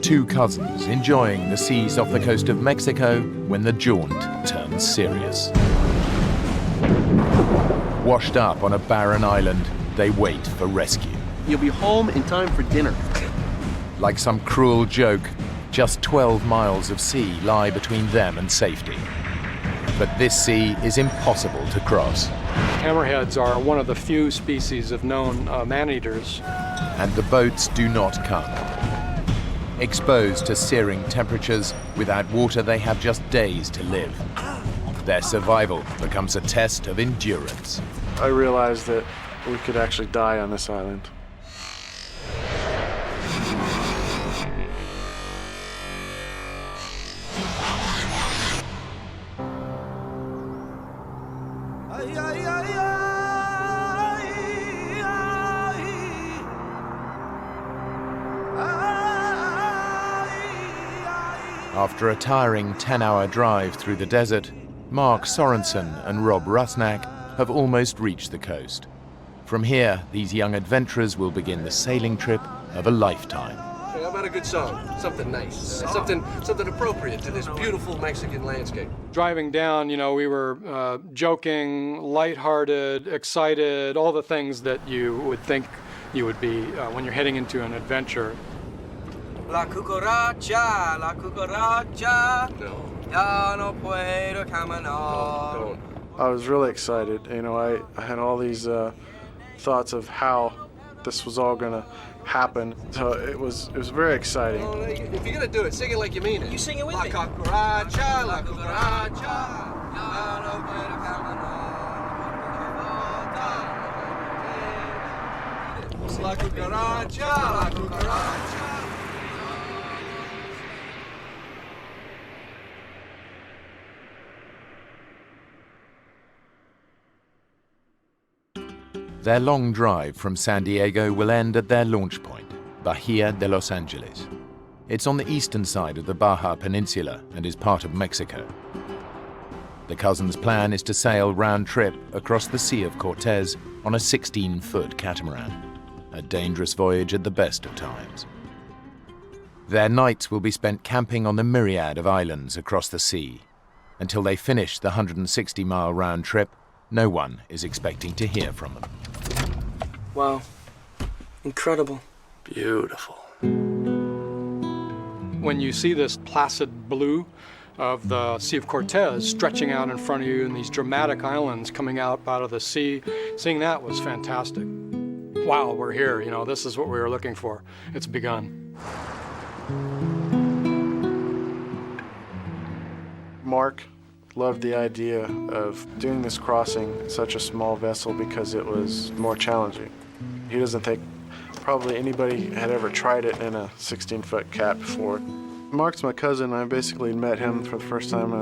Two cousins enjoying the seas off the coast of Mexico when the jaunt turns serious. Washed up on a barren island, they wait for rescue. You'll be home in time for dinner. Like some cruel joke, just 12 miles of sea lie between them and safety. But this sea is impossible to cross. Hammerheads are one of the few species of known man-eaters. And the boats do not come. Exposed to searing temperatures, without water they have just days to live. Their survival becomes a test of endurance. I realized that we could actually die on this island. After a tiring 10-hour drive through the desert, Mark Sorensen and Rob Rusnak have almost reached the coast. From here, these young adventurers will begin the sailing trip of a lifetime. Hey, how about a good song? Something nice. Something appropriate to this beautiful Mexican landscape. Driving down, we were joking, lighthearted, excited, all the things that you would think you would be when you're heading into an adventure. La cucaracha, la cucaracha. No. Ya no puedo caminar. Don't. I was really excited. I had all these thoughts of how this was all gonna happen. So it was very exciting. Well, if you're gonna do it, sing it like you mean it. You sing it with la me. cucaracha, la cucaracha. Ya no puedo caminar. La cucaracha, la cucaracha. Their long drive from San Diego will end at their launch point, Bahia de Los Angeles. It's on the eastern side of the Baja Peninsula and is part of Mexico. The cousins' plan is to sail round-trip across the Sea of Cortez on a 16-foot catamaran, a dangerous voyage at the best of times. Their nights will be spent camping on the myriad of islands across the sea. Until they finish the 160-mile round trip, no one is expecting to hear from them. Wow. Incredible. Beautiful. When you see this placid blue of the Sea of Cortez stretching out in front of you and these dramatic islands coming out of the sea, seeing that was fantastic. Wow, we're here, this is what we were looking for. It's begun. Mark loved the idea of doing this crossing in such a small vessel because it was more challenging. He doesn't think probably anybody had ever tried it in a 16-foot cat before. Mark's my cousin. I basically met him for the first time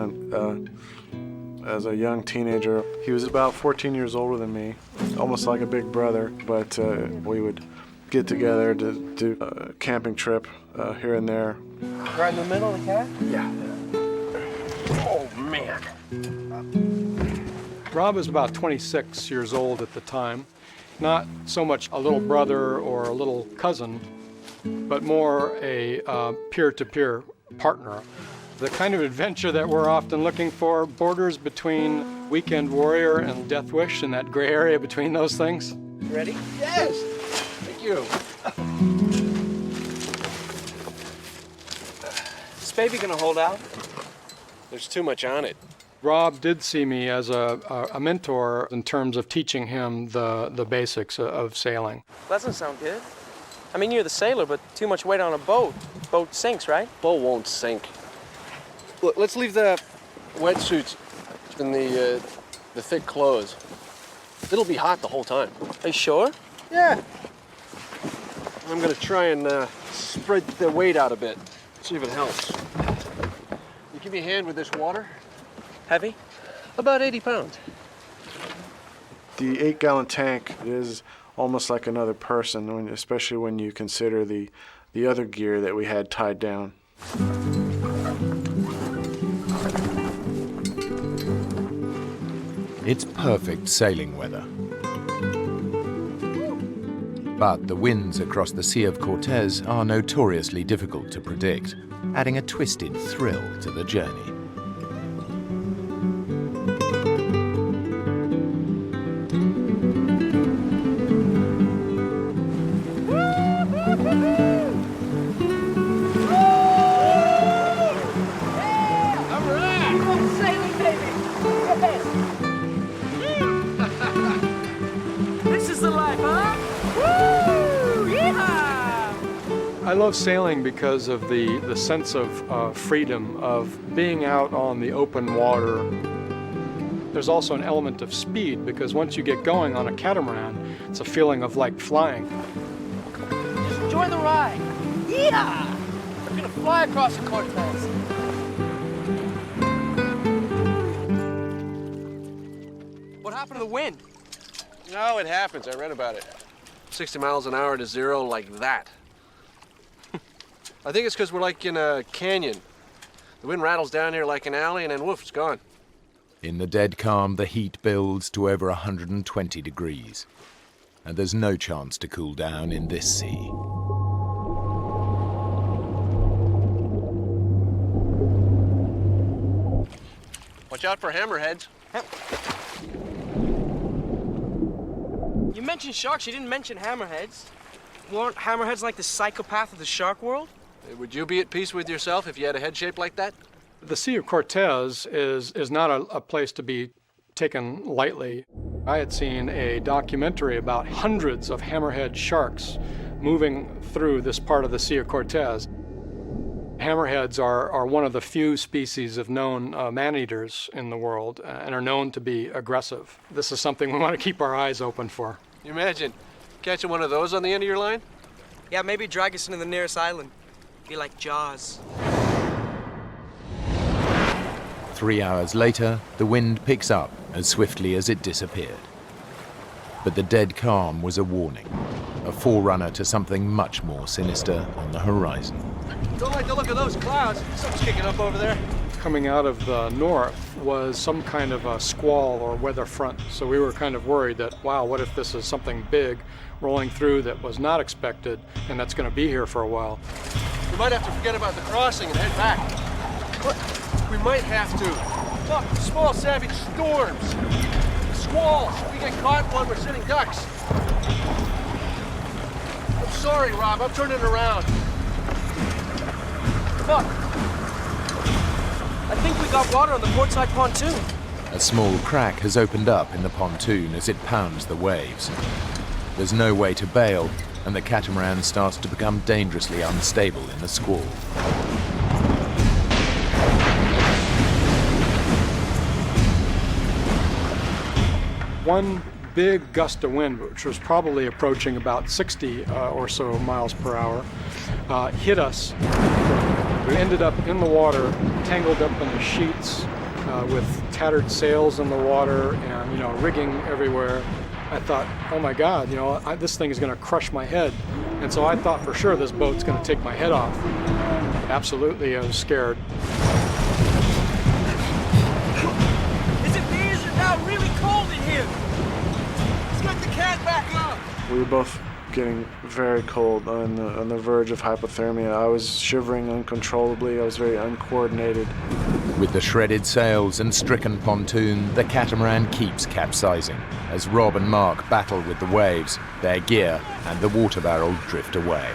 as a young teenager. He was about 14 years older than me, almost like a big brother, but we would get together to do a camping trip here and there. Right in the middle of the cat? Yeah. Oh, man. Rob was about 26 years old at the time. Not so much a little brother or a little cousin, but more a peer-to-peer partner. The kind of adventure that we're often looking for borders between Weekend Warrior and Death Wish, and that gray area between those things. Ready? Yes. Thank you. Is this baby gonna hold out? There's too much on it. Rob did see me as a mentor in terms of teaching him the basics of sailing. Doesn't sound good. I mean, you're the sailor, but too much weight on a boat. Boat sinks, right? Boat won't sink. Look, let's leave the wetsuits and the thick clothes. It'll be hot the whole time. Are you sure? Yeah. I'm gonna try and spread the weight out a bit. See if it helps. You give me a hand with this water? Heavy? About 80 pounds. The 8-gallon tank is almost like another person, especially when you consider the other gear that we had tied down. It's perfect sailing weather. But the winds across the Sea of Cortez are notoriously difficult to predict, adding a twisted thrill to the journey. I love sailing because of the sense of freedom, of being out on the open water. There's also an element of speed because once you get going on a catamaran, it's a feeling of like flying. Just enjoy the ride. Yeah! We're gonna fly across the Cortez. What happened to the wind? No, it happens. I read about it. 60 miles an hour to zero like that. I think it's because we're like in a canyon. The wind rattles down here like an alley and then woof, it's gone. In the dead calm, the heat builds to over 120 degrees. And there's no chance to cool down in this sea. Watch out for hammerheads. You mentioned sharks, you didn't mention hammerheads. Weren't hammerheads like the psychopath of the shark world? Would you be at peace with yourself if you had a head shaped like that? The Sea of Cortez is not a place to be taken lightly. I had seen a documentary about hundreds of hammerhead sharks moving through this part of the Sea of Cortez. Hammerheads are one of the few species of known man-eaters in the world and are known to be aggressive. This is something we want to keep our eyes open for. You imagine catching one of those on the end of your line? Yeah, maybe drag us into the nearest island. Be like Jaws. 3 hours later, the wind picks up as swiftly as it disappeared. But the dead calm was a warning, a forerunner to something much more sinister on the horizon. Don't like the look of those clouds. Something's kicking up over there. Coming out of the north was some kind of a squall or weather front. So we were kind of worried that, wow, what if this is something big rolling through that was not expected and that's going to be here for a while. We might have to forget about the crossing and head back. What? We might have to. Look, small savage storms. Squalls. We get caught while we're sitting ducks. I'm sorry, Rob. I'm turning around. Fuck. I think we got water on the portside pontoon. A small crack has opened up in the pontoon as it pounds the waves. There's no way to bail, and the catamaran starts to become dangerously unstable in the squall. One big gust of wind, which was probably approaching about 60 or so miles per hour, hit us. We ended up in the water, tangled up in the sheets with tattered sails in the water and, rigging everywhere. I thought, oh my God, this thing is going to crush my head. And so I thought for sure this boat's going to take my head off. Absolutely, I was scared. Is it me? Is it now really cold in here? Let's get the can back up. We were both getting very cold, on the verge of hypothermia. I was shivering uncontrollably. I was very uncoordinated. With the shredded sails and stricken pontoon, the catamaran keeps capsizing as Rob and Mark battle with the waves, their gear and the water barrel drift away.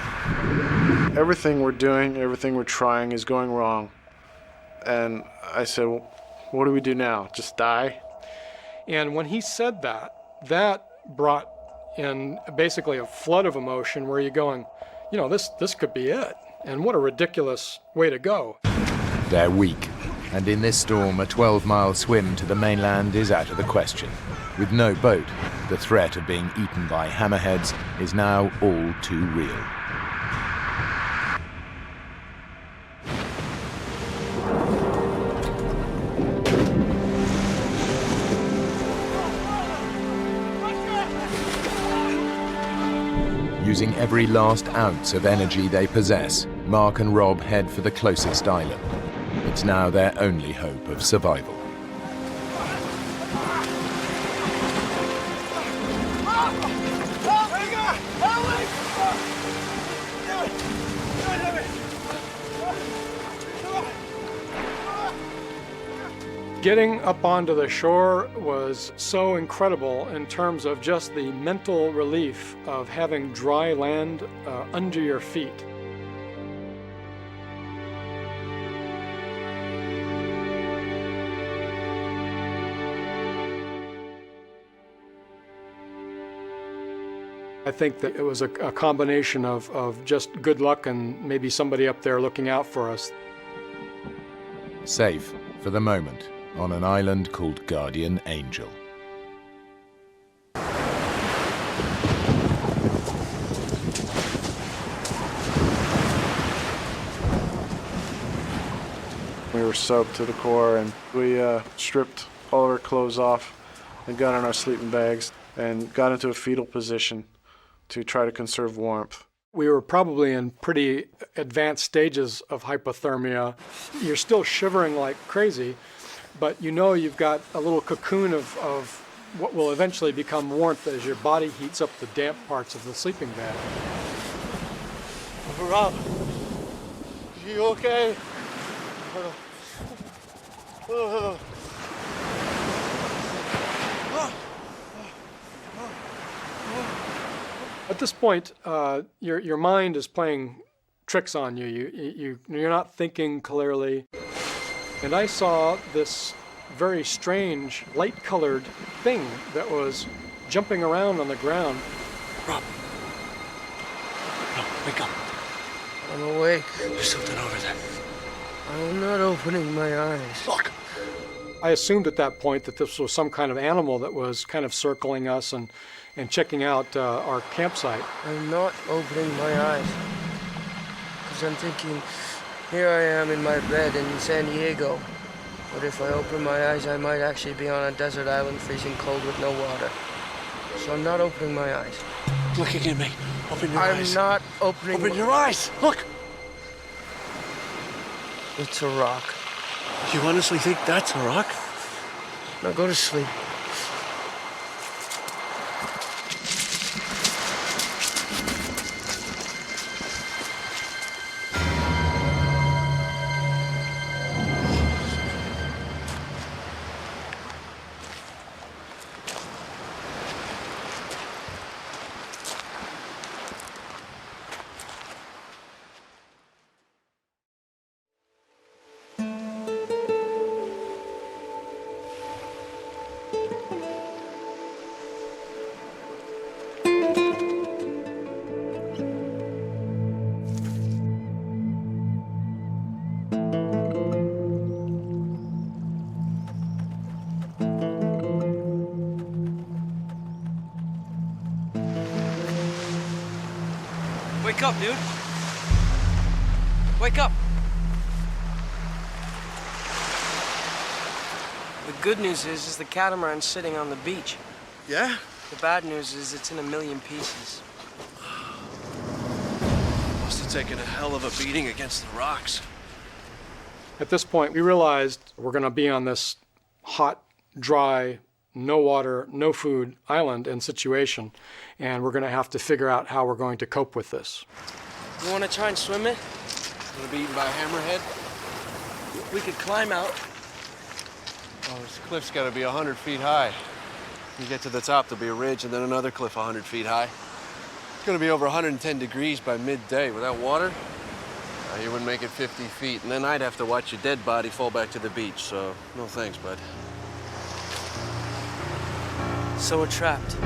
Everything we're doing, everything we're trying is going wrong. And I said, well, what do we do now? Just die? And when he said that, that brought in basically a flood of emotion where you're going, this could be it. And what a ridiculous way to go. They're weak, and in this storm, a 12-mile swim to the mainland is out of the question. With no boat, the threat of being eaten by hammerheads is now all too real. Using every last ounce of energy they possess, Mark and Rob head for the closest island. It's now their only hope of survival. Help me! Getting up onto the shore was so incredible in terms of just the mental relief of having dry land under your feet. I think that it was a combination of just good luck and maybe somebody up there looking out for us. Safe, for the moment, on an island called Guardian Angel. We were soaked to the core, and we stripped all of our clothes off and got in our sleeping bags and got into a fetal position to try to conserve warmth. We were probably in pretty advanced stages of hypothermia. You're still shivering like crazy, but you know you've got a little cocoon of what will eventually become warmth as your body heats up the damp parts of the sleeping bag. Rob, you okay? At this point, your mind is playing tricks on you. You're not thinking clearly. And I saw this very strange light-colored thing that was jumping around on the ground. Rob, wake up. I'm awake. There's something over there. I'm not opening my eyes. Look. I assumed at that point that this was some kind of animal that was kind of circling us and checking out our campsite. I'm not opening my eyes. Because I'm thinking, here I am in my bed in San Diego. But if I open my eyes, I might actually be on a desert island freezing cold with no water. So I'm not opening my eyes. Looking at me. Open your eyes. I'm not opening Open your eyes. Look. It's a rock. You honestly think that's a rock? Now go to sleep. Wake up, dude. Wake up. The good news is the catamaran's sitting on the beach. Yeah? The bad news is it's in a million pieces. Must have taken a hell of a beating against the rocks. At this point, we realized we're going to be on this hot, dry, no water, no food island and situation, and we're going to have to figure out how we're going to cope with this. You want to try and swim it? Gonna be eaten by a hammerhead? We could climb out. Oh, this cliff's gotta be 100 feet high. You get to the top, there'll be a ridge, and then another cliff 100 feet high. It's gonna be over 110 degrees by midday. Without water, you wouldn't make it 50 feet, and then I'd have to watch your dead body fall back to the beach, so no thanks, bud. So we're trapped.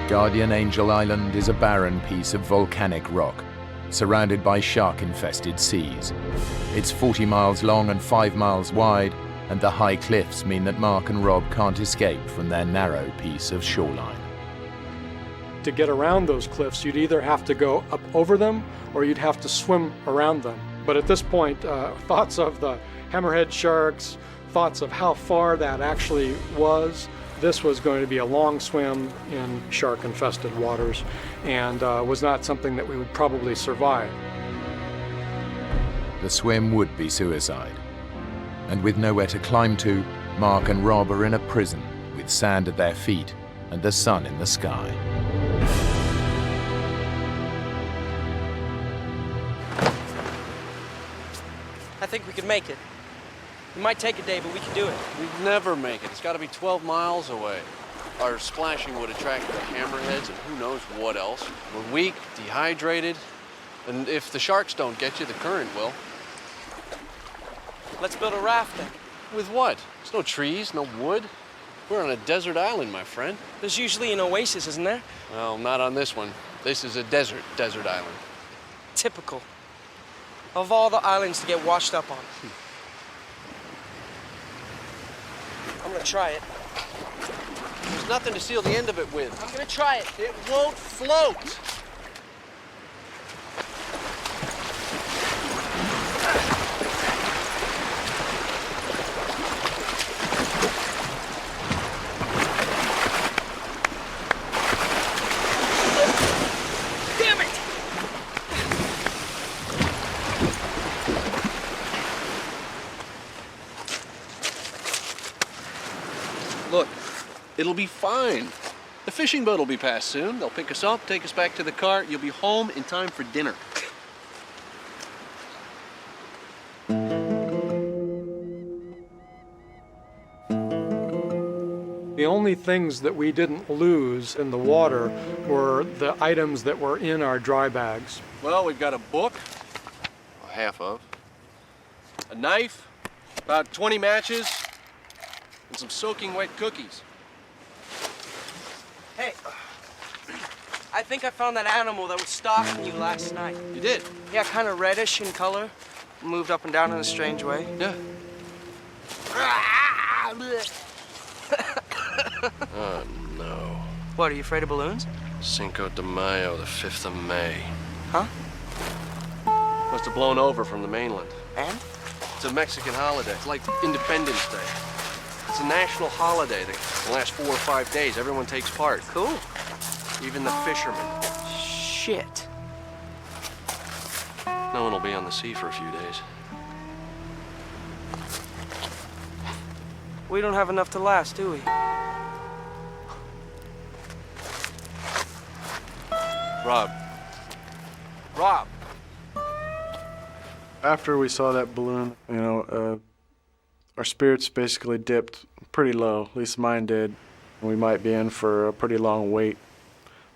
Guardian Angel Island is a barren piece of volcanic rock, surrounded by shark-infested seas. It's 40 miles long and 5 miles wide, and the high cliffs mean that Mark and Rob can't escape from their narrow piece of shoreline. To get around those cliffs, you'd either have to go up over them or you'd have to swim around them. But at this point, thoughts of the hammerhead sharks, thoughts of how far that actually was, this was going to be a long swim in shark-infested waters and was not something that we would probably survive. The swim would be suicide. And with nowhere to climb to, Mark and Rob are in a prison with sand at their feet and the sun in the sky. I think we could make it. It might take a day, but we can do it. We'd never make it. It's got to be 12 miles away. Our splashing would attract the hammerheads and who knows what else. We're weak, dehydrated, and if the sharks don't get you, the current will. Let's build a raft then. With what? There's no trees, no wood. We're on a desert island, my friend. There's usually an oasis, isn't there? Well, not on this one. This is a desert island. Typical. Of all the islands to get washed up on. I'm gonna try it. There's nothing to seal the end of it with. I'm gonna try it. It won't float. Damn it! Look, it'll be fine. The fishing boat will be past soon. They'll pick us up, take us back to the car. You'll be home in time for dinner. The only things that we didn't lose in the water were the items that were in our dry bags. Well, we've got a book, well, half of, a knife, about 20 matches, and some soaking wet cookies. Hey, I think I found that animal that was stalking you last night. You did? Yeah, kind of reddish in color. Moved up and down in a strange way. Yeah. Oh, no. What, are you afraid of balloons? Cinco de Mayo, the 5th of May. Huh? Must have blown over from the mainland. And? It's a Mexican holiday. It's like Independence Day. It's a national holiday that can last 4 or 5 days. Everyone takes part. Cool. Even the fishermen. Shit. No one will be on the sea for a few days. We don't have enough to last, do we? Rob. Rob! After we saw that balloon, our spirits basically dipped pretty low, at least mine did. We might be in for a pretty long wait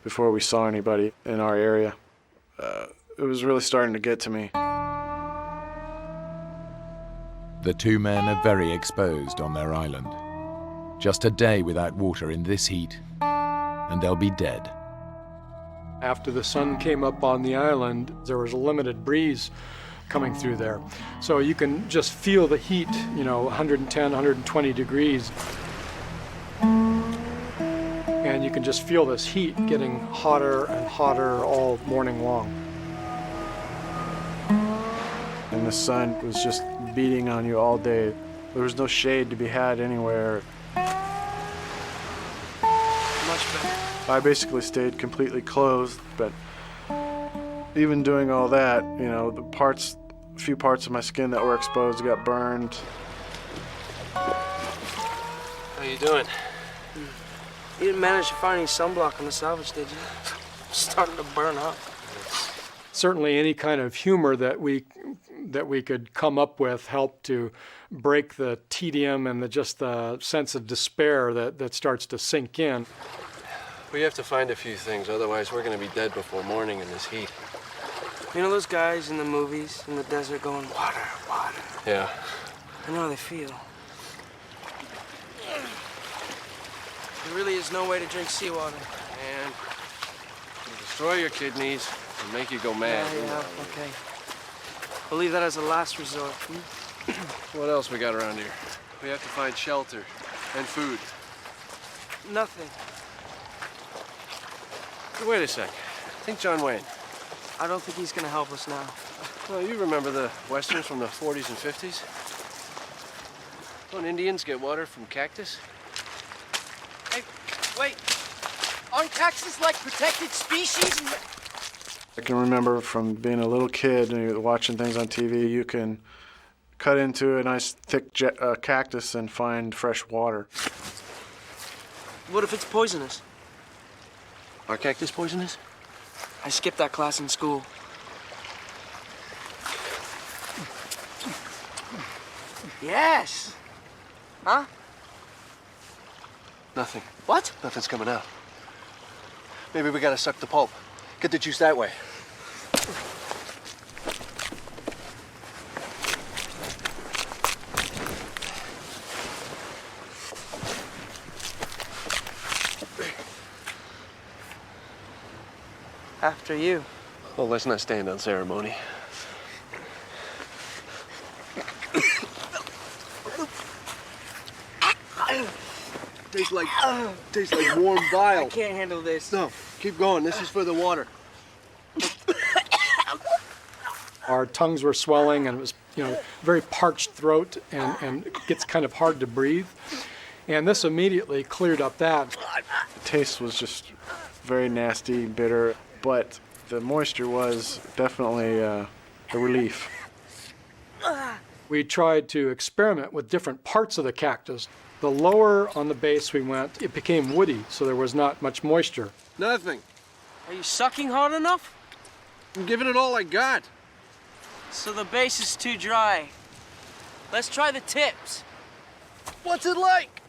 before we saw anybody in our area. It was really starting to get to me. The two men are very exposed on their island. Just a day without water in this heat, and they'll be dead. After the sun came up on the island, there was a limited breeze coming through there. So you can just feel the heat, 110, 120 degrees. And you can just feel this heat getting hotter and hotter all morning long. And the sun was just beating on you all day. There was no shade to be had anywhere. Much better. I basically stayed completely clothed, but even doing all that, a few parts of my skin that were exposed got burned. How you doing? You didn't manage to find any sunblock on the salvage, did you? Starting to burn up. Certainly any kind of humor that we could come up with helped to break the tedium and just the sense of despair that starts to sink in. We have to find a few things, otherwise we're going to be dead before morning in this heat. You know those guys in the movies in the desert going, water, water? Yeah. I know how they feel. There really is no way to drink seawater. And it'll destroy your kidneys and make you go mad. Yeah, okay. We'll leave that as a last resort. What else we got around here? We have to find shelter and food. Nothing. Hey, wait a sec. I think John Wayne. I don't think he's gonna help us now. Well, you remember the westerns from the 40s and 50s? Don't Indians get water from cactus? Hey, wait. Aren't cactus like protected species? I can remember from being a little kid and you're watching things on TV, you can cut into a nice thick cactus and find fresh water. What if it's poisonous? Our cactus poisonous? I skipped that class in school. Yes! Huh? Nothing. What? Nothing's coming out. Maybe we gotta suck the pulp. Get the juice that way. After you. Well, let's not stand on ceremony. Tastes like warm bile. I can't handle this. No, keep going. This is for the water. Our tongues were swelling, and it was, very parched throat, and it gets kind of hard to breathe. And this immediately cleared up that. The taste was just very nasty, bitter, but the moisture was definitely a relief. We tried to experiment with different parts of the cactus. The lower on the base we went, it became woody, so there was not much moisture. Nothing. Are you sucking hard enough? I'm giving it all I got. So the base is too dry. Let's try the tips. What's it like?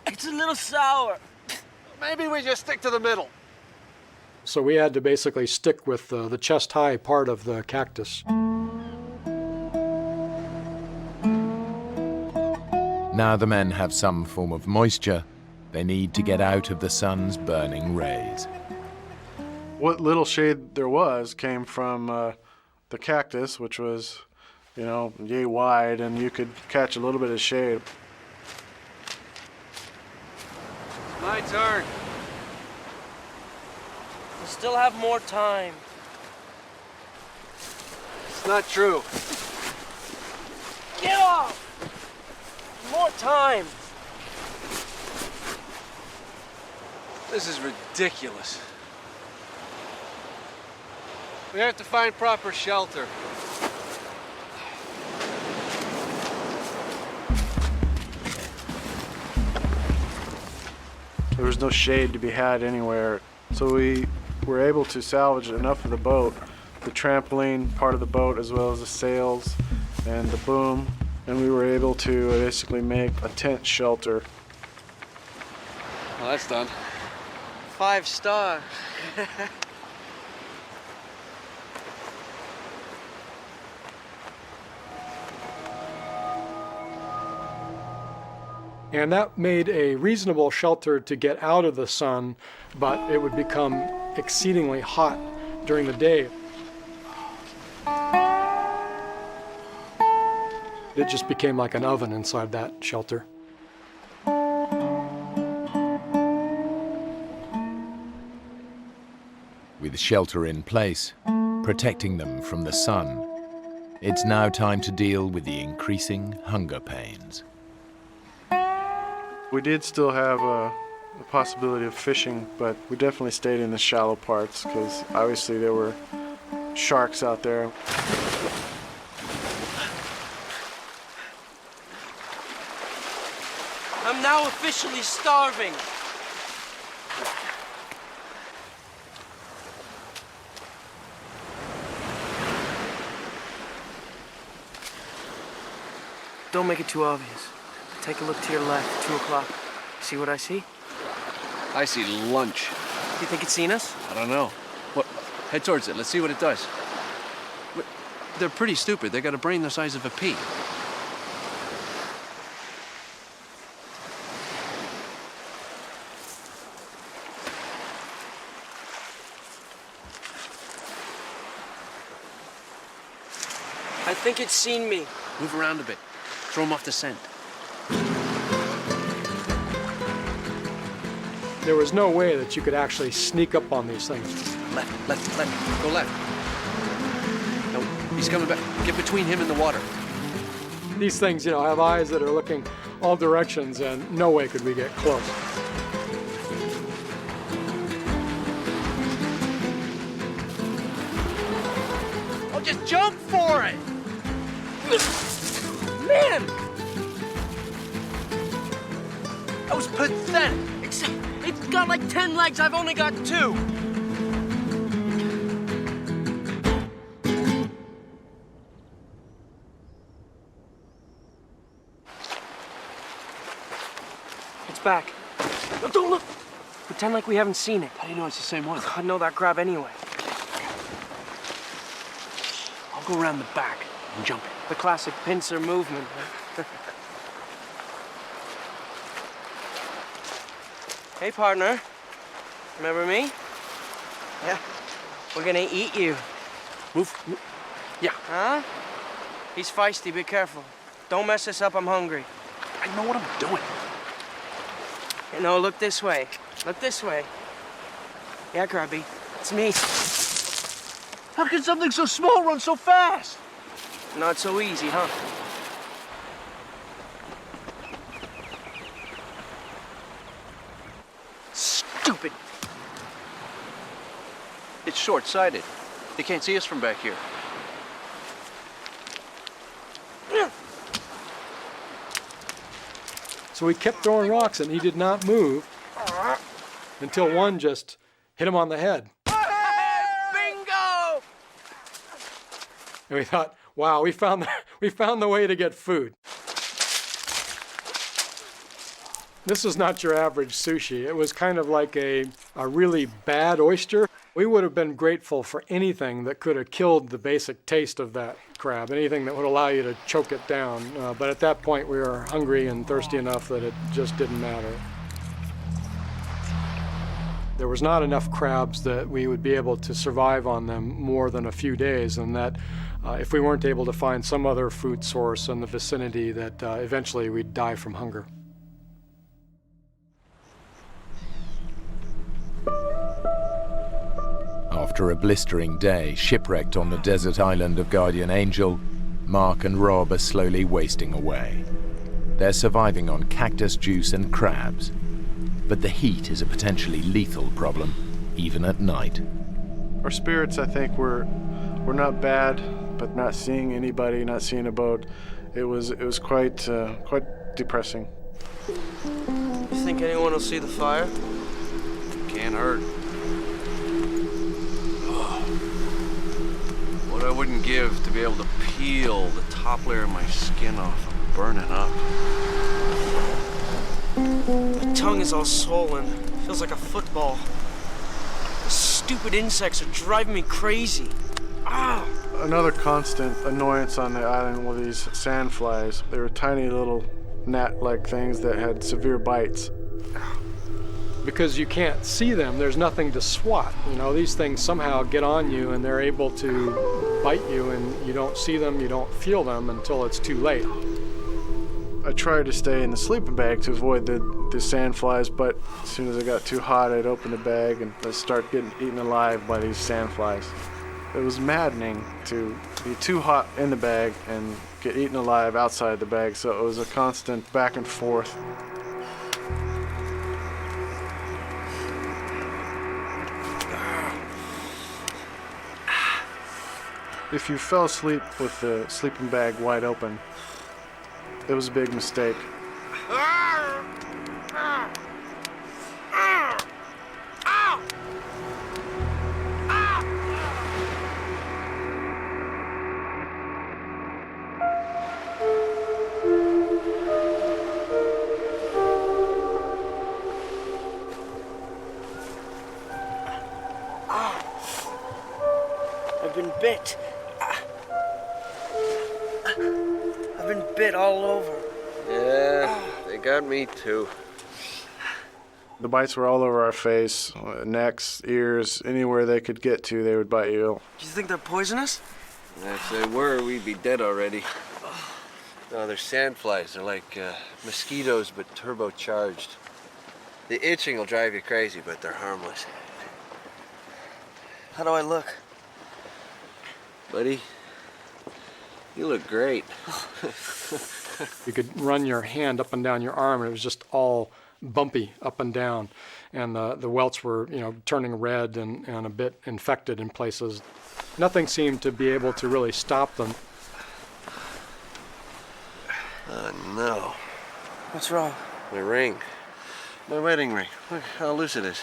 It's a little sour. Maybe we just stick to the middle. So we had to basically stick with the chest-high part of the cactus. Now the men have some form of moisture. They need to get out of the sun's burning rays. What little shade there was came from the cactus, which was, yay wide, and you could catch a little bit of shade. My turn. We still have more time. It's not true. Get off! More time. This is ridiculous. We have to find proper shelter. There was no shade to be had anywhere, so we were able to salvage enough of the boat, the trampoline part of the boat, as well as the sails and the boom, and we were able to basically make a tent shelter. Well, that's done. 5 star. And that made a reasonable shelter to get out of the sun, but it would become exceedingly hot during the day. It just became like an oven inside that shelter. With shelter in place, protecting them from the sun, it's now time to deal with the increasing hunger pains. We did still have the possibility of fishing, but we definitely stayed in the shallow parts because obviously there were sharks out there. I'm now officially starving. Don't make it too obvious. Take a look to your left, 2 o'clock. See what I see? I see lunch. Do you think it's seen us? I don't know. What? Head towards it. Let's see what it does. They're pretty stupid. They got a brain the size of a pea. I think it's seen me. Move around a bit. Throw them off the scent. There was no way that you could actually sneak up on these things. Left, left, left. Go left. No, he's coming back. Get between him and the water. These things, have eyes that are looking all directions, and no way could we get close. Oh, just jump for it! Man! That was pathetic. It's got like 10 legs. I've only got 2. It's back. No, don't look. Pretend like we haven't seen it. How do you know it's the same one? I know that crab anyway. I'll go around the back and jump it. The classic pincer movement. Hey, partner. Remember me? Yeah. We're gonna eat you. Move. Yeah. Huh? He's feisty. Be careful. Don't mess this up. I'm hungry. I know what I'm doing. You know, look this way. Look this way. Yeah, Grubby. It's me. How can something so small run so fast? Not so easy, huh? Stupid. It's short-sighted. They can't see us from back here. So he kept throwing rocks and he did not move until one just hit him on the head. Bingo! And we thought, wow, we found the way to get food. This is not your average sushi. It was kind of like a really bad oyster. We would have been grateful for anything that could have killed the basic taste of that crab, anything that would allow you to choke it down. But at that point, we were hungry and thirsty enough that it just didn't matter. There was not enough crabs that we would be able to survive on them more than a few days, and that if we weren't able to find some other food source in the vicinity, that eventually we'd die from hunger. After a blistering day, shipwrecked on the desert island of Guardian Angel, Mark and Rob are slowly wasting away. They're surviving on cactus juice and crabs, but the heat is a potentially lethal problem, even at night. Our spirits, I think, were not bad, but not seeing anybody, not seeing a boat, it was quite depressing. You think anyone will see the fire? Can't hurt. What I wouldn't give to be able to peel the top layer of my skin off and burn it up. My tongue is all swollen. Feels like a football. The stupid insects are driving me crazy. Ah! Another constant annoyance on the island were these sandflies. They were tiny little gnat-like things that had severe bites. Because you can't see them, there's nothing to swat. You know, these things somehow get on you and they're able to bite you, and you don't see them, you don't feel them until it's too late. I tried to stay in the sleeping bag to avoid the sandflies, but as soon as it got too hot, I'd open the bag and I'd start getting eaten alive by these sandflies. It was maddening to be too hot in the bag and get eaten alive outside the bag, so it was a constant back and forth. If you fell asleep with the sleeping bag wide open, it was a big mistake. I've been bit. I've been bit all over. Yeah, they got me too. The bites were all over our face, necks, ears, anywhere they could get to, they would bite you. Do you think they're poisonous? If they were, we'd be dead already. No, they're sandflies. They're like mosquitoes, but turbocharged. The itching will drive you crazy, but they're harmless. How do I look? Buddy, you look great. You could run your hand up and down your arm, and it was just all bumpy up and down. And the welts were, turning red and a bit infected in places. Nothing seemed to be able to really stop them. Oh, no. What's wrong? My ring. My wedding ring. Look how loose it is.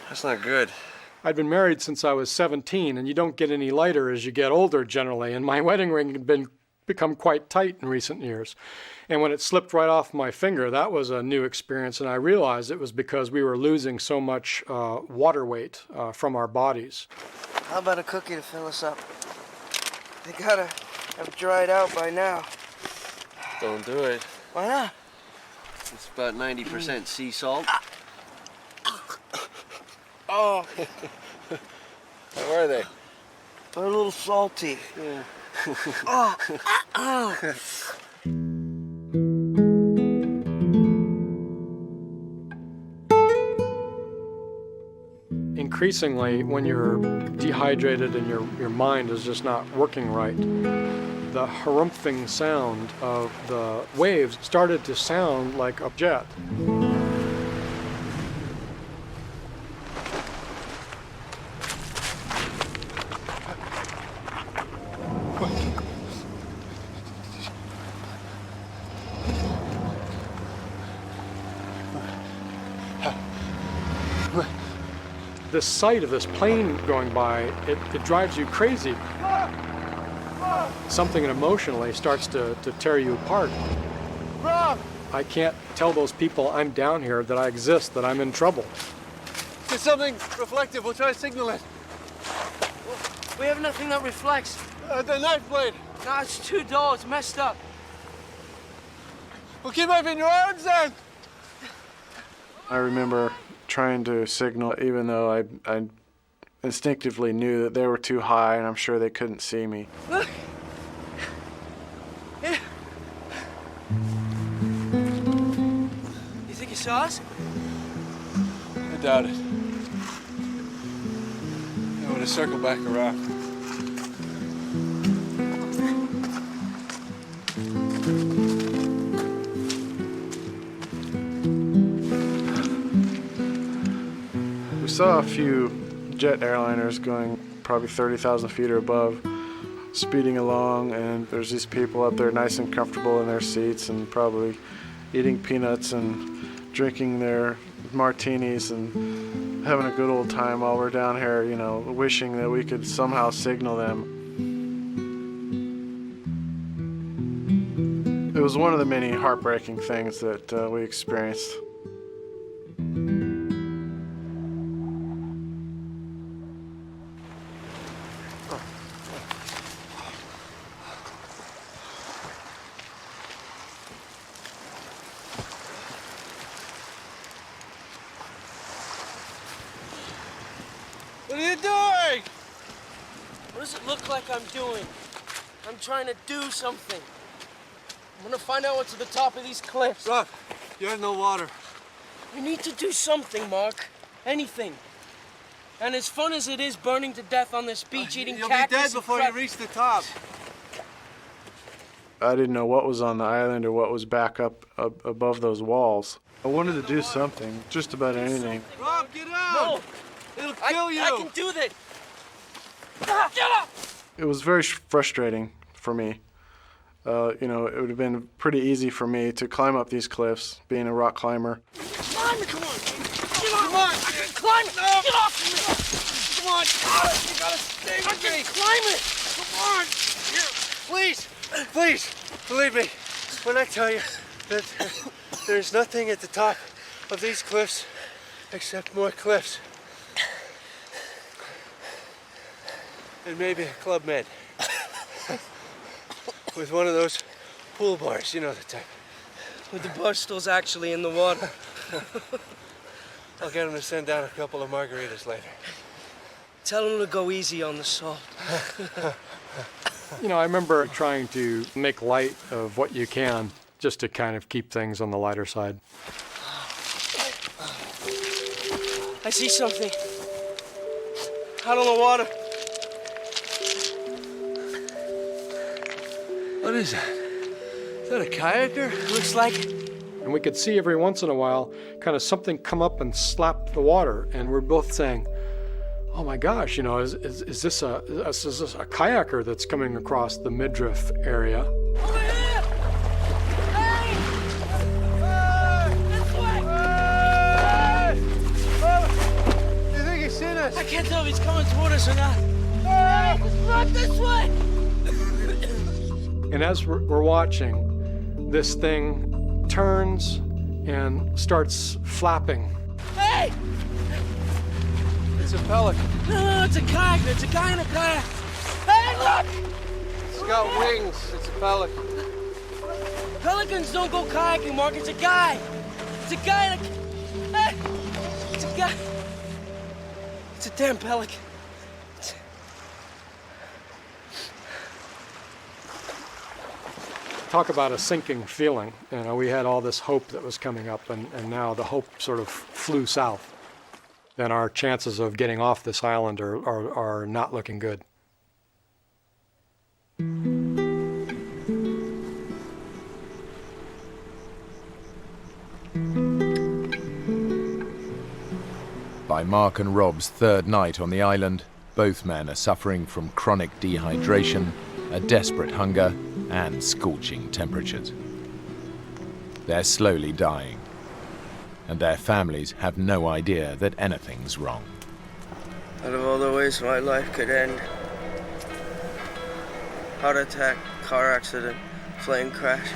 That's not good. I'd been married since I was 17, and you don't get any lighter as you get older generally, and my wedding ring had become quite tight in recent years. And when it slipped right off my finger, that was a new experience, and I realized it was because we were losing so much water weight from our bodies. How about a cookie to fill us up? They gotta have dried out by now. Don't do it. Why not? It's about 90% sea salt. Oh, How are they? they're a little salty. Yeah. Increasingly, when you're dehydrated and your mind is just not working right, the harumphing sound of the waves started to sound like a jet. The sight of this plane going by, it drives you crazy. Something emotionally starts to tear you apart. Rob! I can't tell those people I'm down here that I exist, that I'm in trouble. There's something reflective. We'll try to signal it. We have nothing that reflects. The knife blade. Nah, it's too dull. It's messed up. Well, keep waving your arms then. I remember trying to signal, even though I instinctively knew that they were too high and I'm sure they couldn't see me. Look. Yeah. You think you saw us? I doubt it. I would have circled back around. We saw a few jet airliners going probably 30,000 feet or above, speeding along, and there's these people up there nice and comfortable in their seats and probably eating peanuts and drinking their martinis and having a good old time while we're down here, you know, wishing that we could somehow signal them. It was one of the many heartbreaking things that we experienced. What are you doing? What does it look like I'm doing? I'm trying to do something. I'm gonna find out what's at the top of these cliffs. Rob, you have no water. We need to do something, Mark. Anything. And as fun as it is burning to death on this beach, eating You'll cactus be dead and before crap- you reach the top. I didn't know what was on the island or what was back up above those walls. I wanted to do something, just about anything. Rob, get out! No! It'll kill you! I can do this! Get up! It was very frustrating for me. You know, it would have been pretty easy for me to climb up these cliffs, being a rock climber. Climb it! Come on! Get off! Come on! Climb it! No. Get off me! Come on! You gotta stay I with me! can climb it! Come on! Here, please! Please! Believe me when I tell you that there's nothing at the top of these cliffs except more cliffs. And maybe a Club Med. With one of those pool bars, you know the type. With the bar stools actually in the water. I'll get him to send down a couple of margaritas later. Tell him to go easy on the salt. You know, I remember trying to make light of what you can, just to kind of keep things on the lighter side. I see something. Out on the water. What is that? Is that a kayaker? Looks like it. And we could see every once in a while kind of something come up and slap the water, and we're both saying, oh my gosh, you know, is this a kayaker that's coming across the midriff area? Over here! Hey! Hey! This way! I can't tell if he's coming toward us or not. Hey, let's run this way! And as we're watching, this thing turns and starts flapping. Hey! It's a pelican. No, it's a kayak. It's a guy in a kayak. Hey, look! It's got wings. It's a pelican. Pelicans don't go kayaking, Mark. It's a guy. It's a guy in a... Hey! It's a guy. It's a damn pelican. Talk about a sinking feeling. You know, we had all this hope that was coming up, and now the hope sort of flew south. Then our chances of getting off this island are not looking good. By Mark and Rob's third night on the island, both men are suffering from chronic dehydration, a desperate hunger, and scorching temperatures. They're slowly dying, and their families have no idea that anything's wrong. Out of all the ways my life could end, heart attack, car accident, plane crash,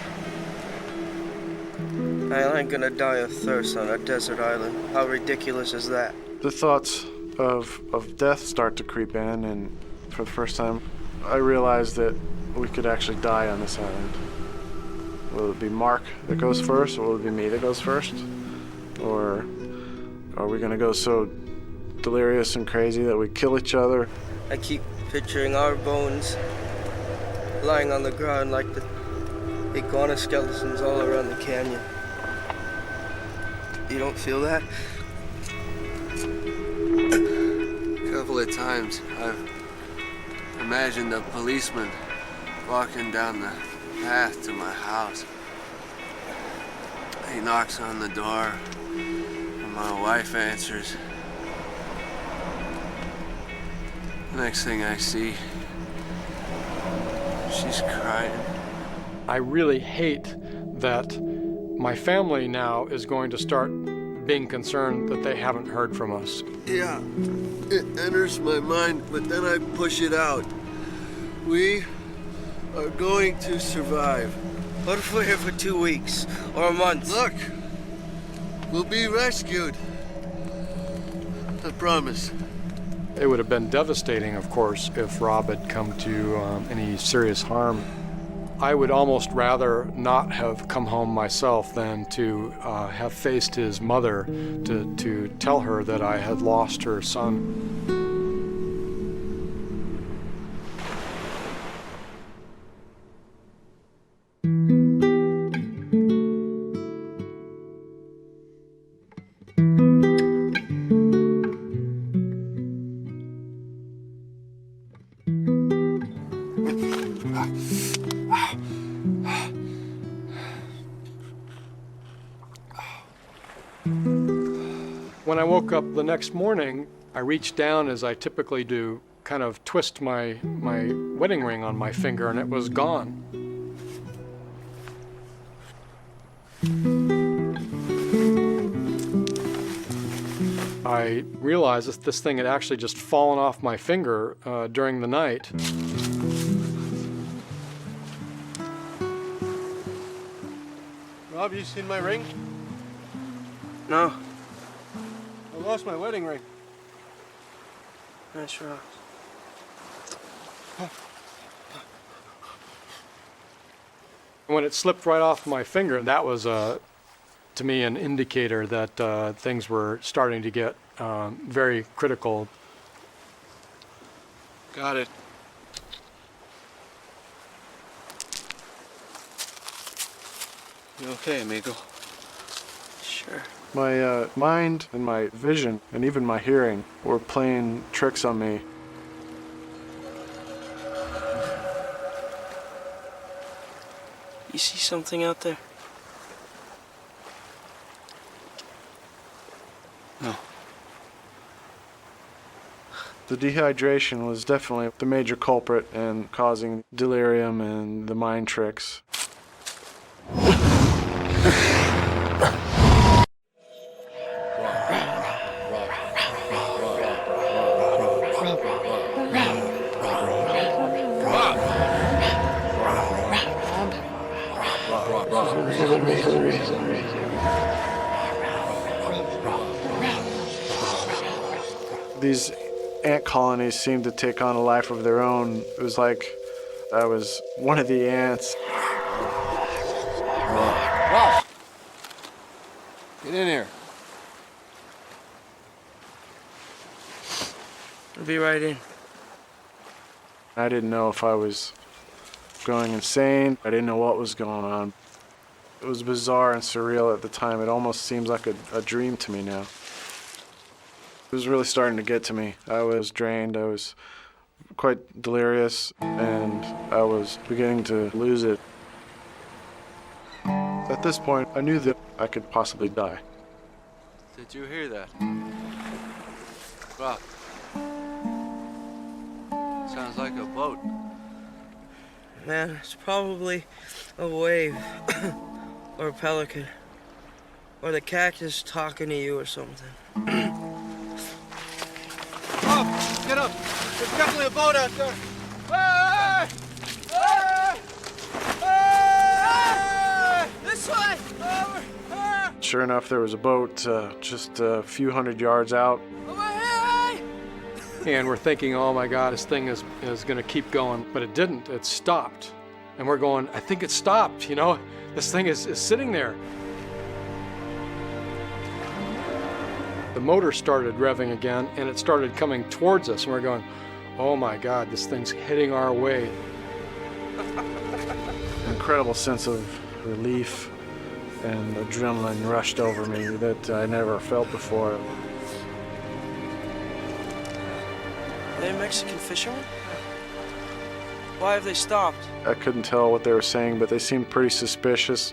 I ain't gonna die of thirst on a desert island. How ridiculous is that? The thoughts of death start to creep in, and for the first time, I realized that we could actually die on this island. Will it be Mark that goes first, or will it be me that goes first? Or are we gonna go so delirious and crazy that we kill each other? I keep picturing our bones lying on the ground like the iguana skeletons all around the canyon. You don't feel that? A couple of times I've imagined a policeman walking down the path to my house. He knocks on the door, and my wife answers. Next thing I see, she's crying. I really hate that my family now is going to start being concerned that they haven't heard from us. Yeah, it enters my mind, but then I push it out. We are going to survive. What if we're here for 2 weeks or a month? Look, we'll be rescued. I promise. It would have been devastating, of course, if Rob had come to any serious harm. I would almost rather not have come home myself than to have faced his mother to tell her that I had lost her son. When I woke up the next morning, I reached down, as I typically do, kind of twist my wedding ring on my finger, and it was gone. I realized that this thing had actually just fallen off my finger during the night. Rob, you seen my ring? No. I lost my wedding ring. That's right. When it slipped right off my finger, that was, to me, an indicator that things were starting to get very critical. Got it. You okay, amigo? Sure. My mind and my vision and even my hearing were playing tricks on me. You see something out there? No. The dehydration was definitely the major culprit in causing delirium and the mind tricks. These ant colonies seemed to take on a life of their own. It was like I was one of the ants. Ralph! Get in here. I'll be right in. I didn't know if I was going insane. I didn't know what was going on. It was bizarre and surreal at the time. It almost seems like a dream to me now. It was really starting to get to me. I was drained, I was quite delirious, and I was beginning to lose it. At this point, I knew that I could possibly die. Did you hear that? Ralph. Sounds like a boat. Man, it's probably a wave. Or a pelican. Or the cactus talking to you or something. Oh, get up! There's definitely a boat out there! Hey! Hey! Hey! This way! Sure enough, there was a boat just a few hundred yards out. Over here! And we're thinking, oh my God, this thing is going to keep going. But it didn't. It stopped. And we're going, I think it stopped, you know? This thing is sitting there. The motor started revving again, and it started coming towards us. And we're going, oh my God, this thing's heading our way. An incredible sense of relief and adrenaline rushed over me that I never felt before. Are they Mexican fishermen? Why have they stopped? I couldn't tell what they were saying, but they seemed pretty suspicious.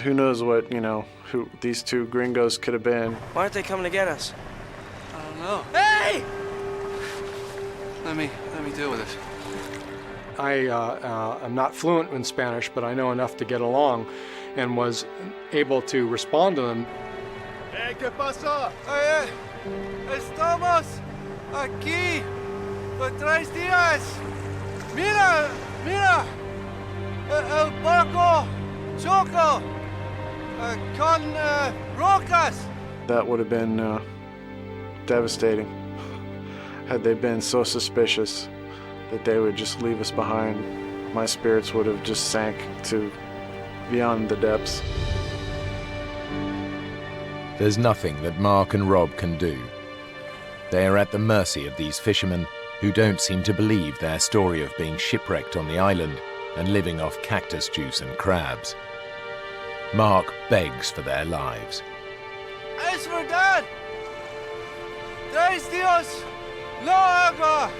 Who knows what, you know, who these two gringos could have been. Why aren't they coming to get us? I don't know. Hey! Let me deal with it. I'm not fluent in Spanish, but I know enough to get along and was able to respond to them. Hey, ¿qué pasó? Oye, estamos aquí por 3 días. Mira, mira, el barco choco con rocas. That would have been devastating had they been so suspicious that they would just leave us behind. My spirits would have just sank to beyond the depths. There's nothing that Mark and Rob can do. They are at the mercy of these fishermen who don't seem to believe their story of being shipwrecked on the island and living off cactus juice and crabs. Mark begs for their lives. Es verdad. 3 días, no agua.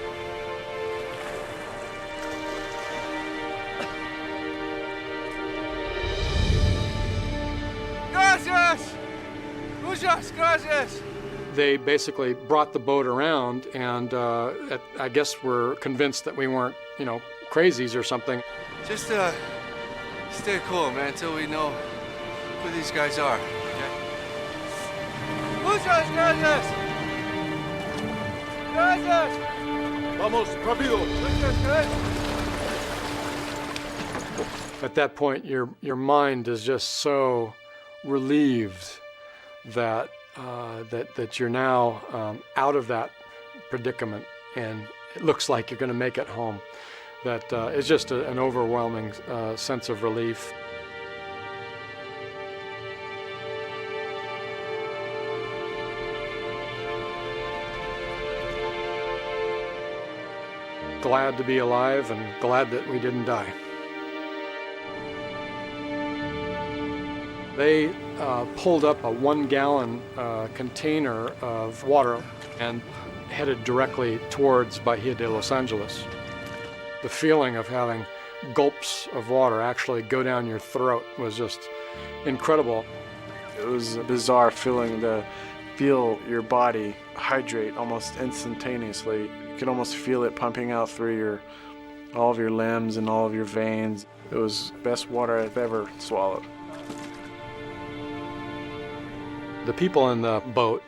Gracias. Muchas gracias. They basically brought the boat around, and I guess were convinced that we weren't, you know, crazies or something. Just stay cool, man, until we know who these guys are, okay? Muchas gracias! Gracias! Vamos, rápido! Muchas gracias! At that point, your mind is just so relieved that that you're now out of that predicament, and it looks like you're going to make it home. That it's just an overwhelming sense of relief. Glad to be alive and glad that we didn't die. They pulled up a 1-gallon container of water and headed directly towards Bahia de Los Angeles. The feeling of having gulps of water actually go down your throat was just incredible. It was a bizarre feeling to feel your body hydrate almost instantaneously. You could almost feel it pumping out through all of your limbs and all of your veins. It was the best water I've ever swallowed. The people in the boat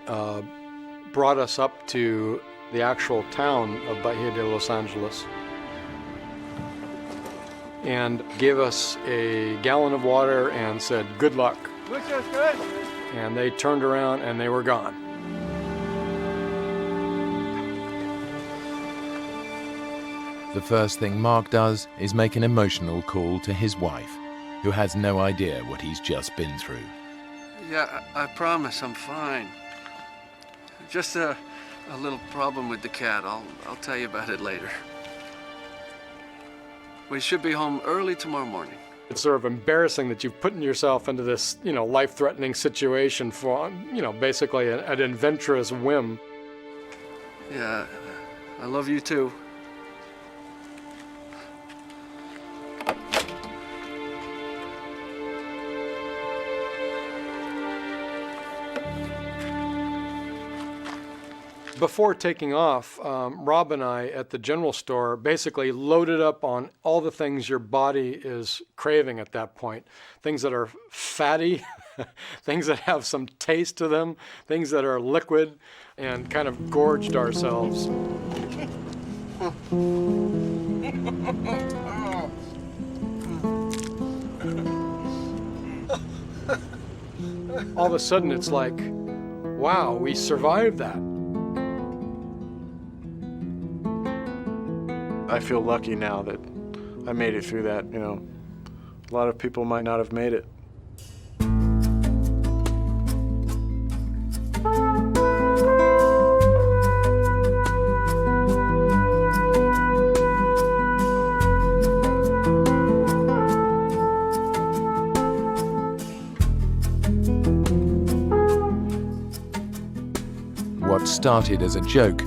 brought us up to the actual town of Bahia de Los Angeles. and gave us a gallon of water and said, "Good luck." Looks just good. And they turned around and they were gone. The first thing Mark does is make an emotional call to his wife, who has no idea what he's just been through. Yeah, I promise I'm fine. Just a little problem with the cat. I'll tell you about it later. We should be home early tomorrow morning. It's sort of embarrassing that you've put yourself into this, life-threatening situation for, basically an adventurous whim. Yeah, I love you too. Before taking off, Rob and I at the general store basically loaded up on all the things your body is craving at that point. Things that are fatty, things that have some taste to them, things that are liquid, and kind of gorged ourselves. All of a sudden it's like, wow, we survived that. I feel lucky now that I made it through that, A lot of people might not have made it. What started as a joke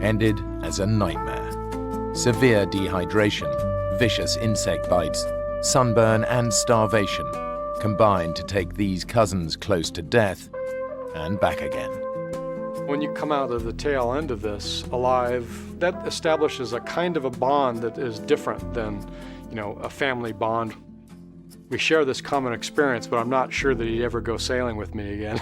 ended as a nightmare. Severe dehydration, vicious insect bites, sunburn and starvation combined to take these cousins close to death and back again. When you come out of the tail end of this alive, that establishes a kind of a bond that is different than, a family bond. We share this common experience, but I'm not sure that he'd ever go sailing with me again.